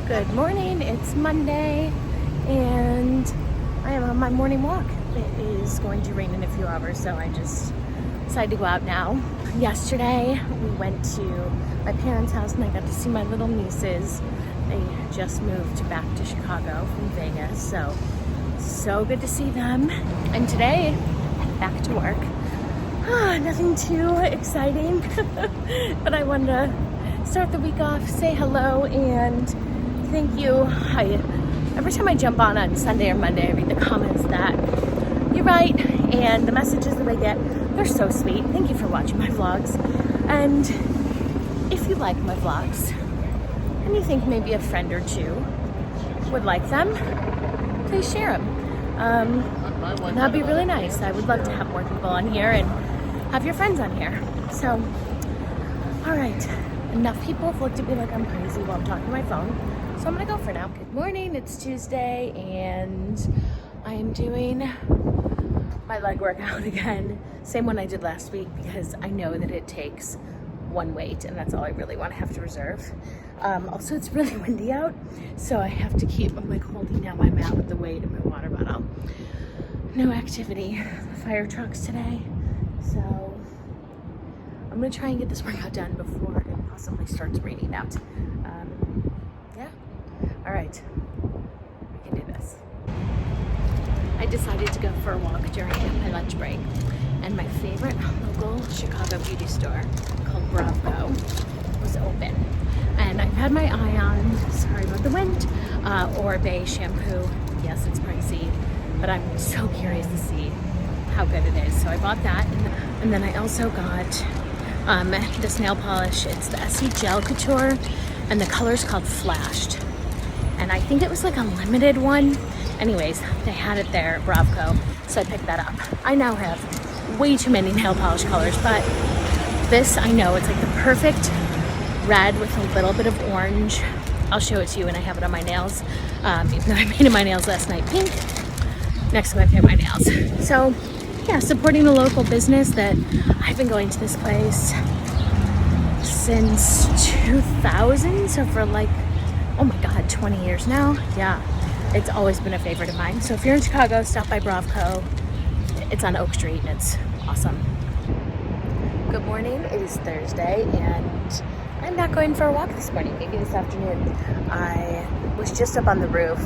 Good morning, it's Monday and I am on my morning walk. It is going to rain in a few hours, so I just decided to go out now. Yesterday we went to my parents' house and I got to see my little nieces. They just moved back to Chicago from Vegas, so good to see them. And today, back to work. Nothing too exciting, but I wanted to start the week off, say hello, and thank you. Every time I jump on Sunday or Monday, I read the comments that you write and the messages that I get. They're so sweet. Thank you for watching my vlogs. And if you like my vlogs and you think maybe a friend or two would like them, please share them. That'd be really nice. I would love to have more people on here and have your friends on here. So, all right. Enough people have looked at me like I'm crazy while I'm talking to my phone. So I'm gonna go for now. Good morning, it's Tuesday and I am doing my leg workout again. Same one I did last week because I know that it takes one weight and that's all I really want to have to reserve. Also, it's really windy out, so I have to keep, I'm like holding down my mat with the weight of my water bottle. No activity, the fire trucks today. So I'm gonna try and get this workout done before it possibly starts raining out. Yeah, all right, we can do this. I decided to go for a walk during my lunch break, and my favorite local Chicago beauty store called Bravco was open. And I've had my eye on, sorry about the wind, Orbe shampoo. Yes, it's pricey, but I'm so curious to see how good it is. So I bought that, and then I also got this nail polish. It's the SE Gel Couture, and the color's called Flashed. And I think it was like a limited one. Anyways, they had it there at Bravco, so I picked that up. I now have way too many nail polish colors, but this, I know, it's like the perfect red with a little bit of orange. I'll show it to you when I have it on my nails. Even though I painted my nails last night pink, next time I paint my nails. So yeah, supporting a local business that I've been going to this place since 2000, so for like, oh my God, 20 years now. Yeah, it's always been a favorite of mine. So if you're in Chicago, stop by Bravco. It's on Oak Street and it's awesome. Good morning, it is Thursday and I'm not going for a walk this morning, maybe this afternoon. I was just up on the roof,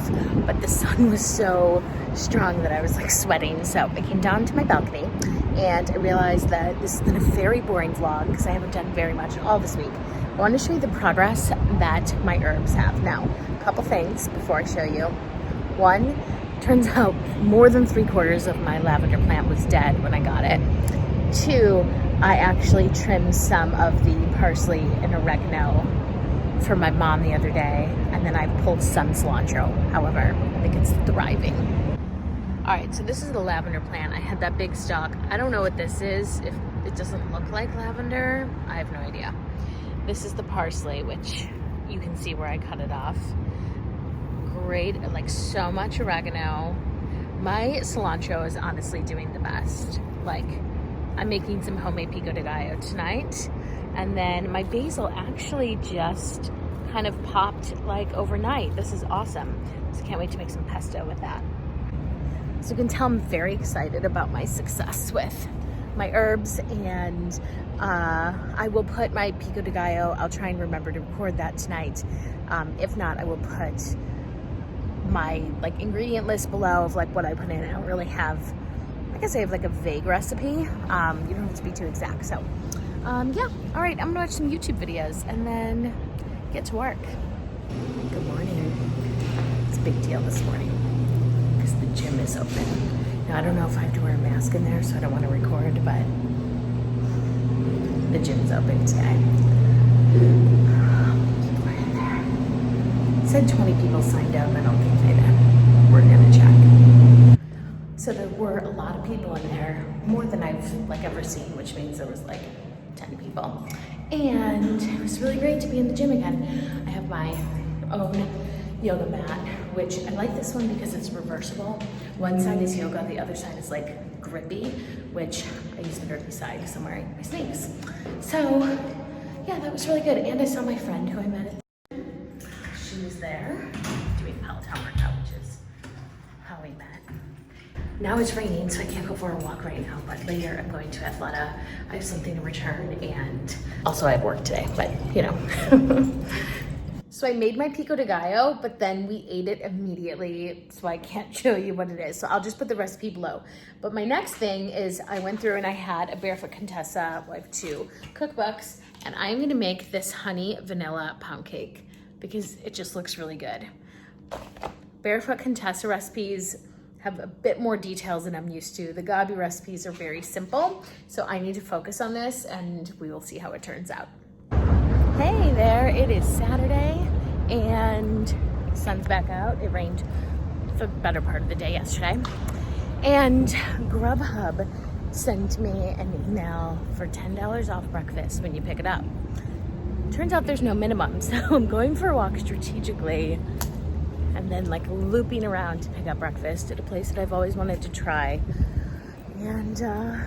but the sun was so strong that I was like sweating. So I came down to my balcony and I realized that this has been a very boring vlog because I haven't done very much all this week. I want to show you the progress that my herbs have. Now, a couple things before I show you. One, turns out more than 3/4 of my lavender plant was dead when I got it. Two, I actually trimmed some of the parsley and oregano for my mom the other day, and then I pulled some cilantro. However, I think it's thriving. All right, so this is the lavender plant. I had that big stalk. I don't know what this is. If it doesn't look like lavender, I have no idea. This is the parsley, which you can see where I cut it off. Great, like so much oregano. My cilantro is honestly doing the best. Like, I'm making some homemade Pico de Gallo tonight. And then my basil actually just kind of popped like overnight. This is awesome. So can't wait to make some pesto with that. So you can tell I'm very excited about my success with my herbs, and I will put my Pico de Gallo, I'll try and remember to record that tonight. If not, I will put my like ingredient list below of like what I put in. I don't really have, I guess I have like a vague recipe. You don't have to be too exact. So yeah, all right, I'm gonna watch some YouTube videos and then get to work. Good morning. It's a big deal this morning because the gym is open. Now I don't know if I have to wear a mask in there, so I don't want to record, but the gym's open today. People are in there. It said 20 people signed up. I don't think they did. We're gonna check. So there were a lot of people in there, more than I've like ever seen, which means there was like 10 people. And it was really great to be in the gym again. I have my own yoga mat, which I like this one because it's reversible. One side is yoga, the other side is like grippy, which I use the grippy side because I'm wearing my sneaks. So yeah, that was really good. And I saw my friend who I met at, she was there doing Peloton workout, which is how we met. Now it's raining, so I can't go for a walk right now, but later I'm going to Athleta. I have something to return, and also I have work today, but you know. So I made my Pico de Gallo, but then we ate it immediately, so I can't show you what it is. So I'll just put the recipe below. But my next thing is I went through and I had a Barefoot Contessa, I have 2 cookbooks, and I'm gonna make this honey vanilla pound cake because it just looks really good. Barefoot Contessa recipes have a bit more details than I'm used to. The Gabi recipes are very simple, so I need to focus on this and we will see how it turns out. Hey there, it is Saturday and the sun's back out. It rained for the better part of the day yesterday. And Grubhub sent me an email for $10 off breakfast when you pick it up. Turns out there's no minimum, so I'm going for a walk strategically and then like looping around to pick up breakfast at a place that I've always wanted to try. And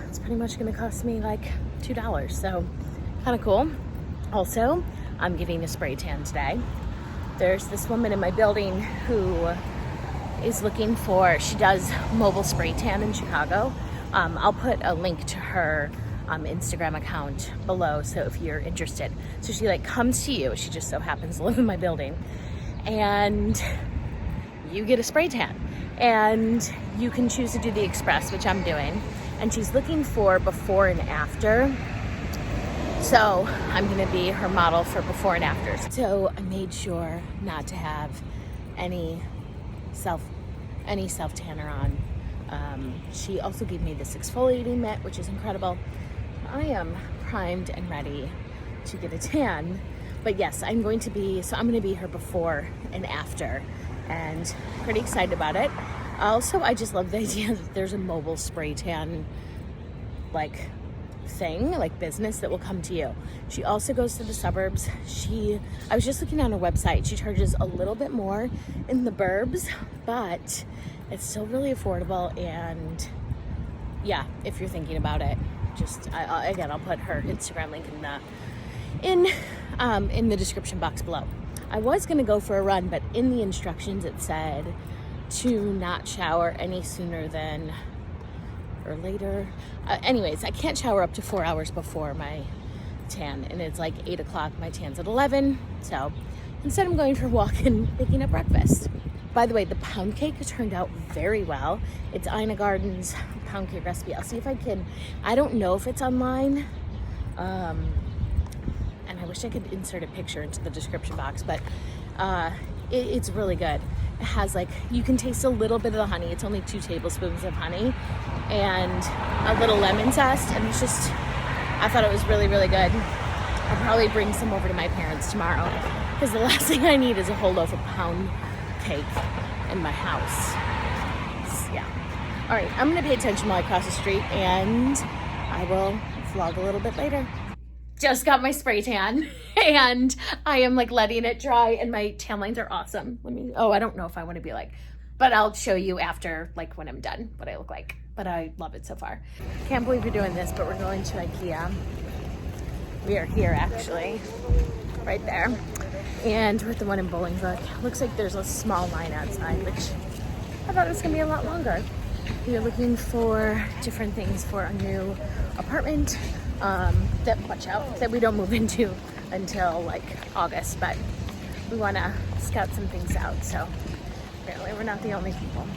it's pretty much gonna cost me like $2, so kind of cool. Also, I'm getting a spray tan today. There's this woman in my building who is looking for, she does mobile spray tan in Chicago. I'll put a link to her Instagram account below, so if you're interested. So she like comes to you, she just so happens to live in my building, and you get a spray tan. And you can choose to do the express, which I'm doing. And she's looking for before and after. So I'm gonna be her model for before and afters. So I made sure not to have any self tanner on. She also gave me this exfoliating mitt, which is incredible. I am primed and ready to get a tan. But yes, I'm gonna be her before and after, and pretty excited about it. Also, I just love the idea that there's a mobile spray tan like thing, like business that will come to you. She also goes to the suburbs. I was just looking on her website. She charges a little bit more in the burbs, but it's still really affordable. And yeah, if you're thinking about it, again, I'll put her Instagram link in the description box below. I was gonna go for a run, but in the instructions it said to not shower any sooner than or later. Anyways, I can't shower up to 4 hours before my tan, and it's like 8 o'clock. My tan's at 11, so instead I'm going for a walk and picking up breakfast. By the way, the pound cake turned out very well. It's Ina Garden's pound cake recipe. I'll see if I don't know if it's online, and I wish I could insert a picture into the description box, but it's really good. It has you can taste a little bit of the honey. It's only 2 tablespoons of honey and a little lemon zest, and I thought it was really, really good. I'll probably bring some over to my parents tomorrow, because the last thing I need is a whole loaf of pound cake in my house. Yeah. All right, I'm gonna pay attention while I cross the street, and I will vlog a little bit later. Just got my spray tan and I am letting it dry, and my tan lines are awesome. I don't know if I want to be but I'll show you after when I'm done what I look like, but I love it so far. Can't believe we're doing this, but we're going to IKEA. We are here actually, right there. And we're at the one in Bolingbrook. Looks like there's a small line outside, which I thought it was gonna be a lot longer. We are looking for different things for a new apartment that we don't move into until August, but we want to scout some things out, so apparently we're not the only people.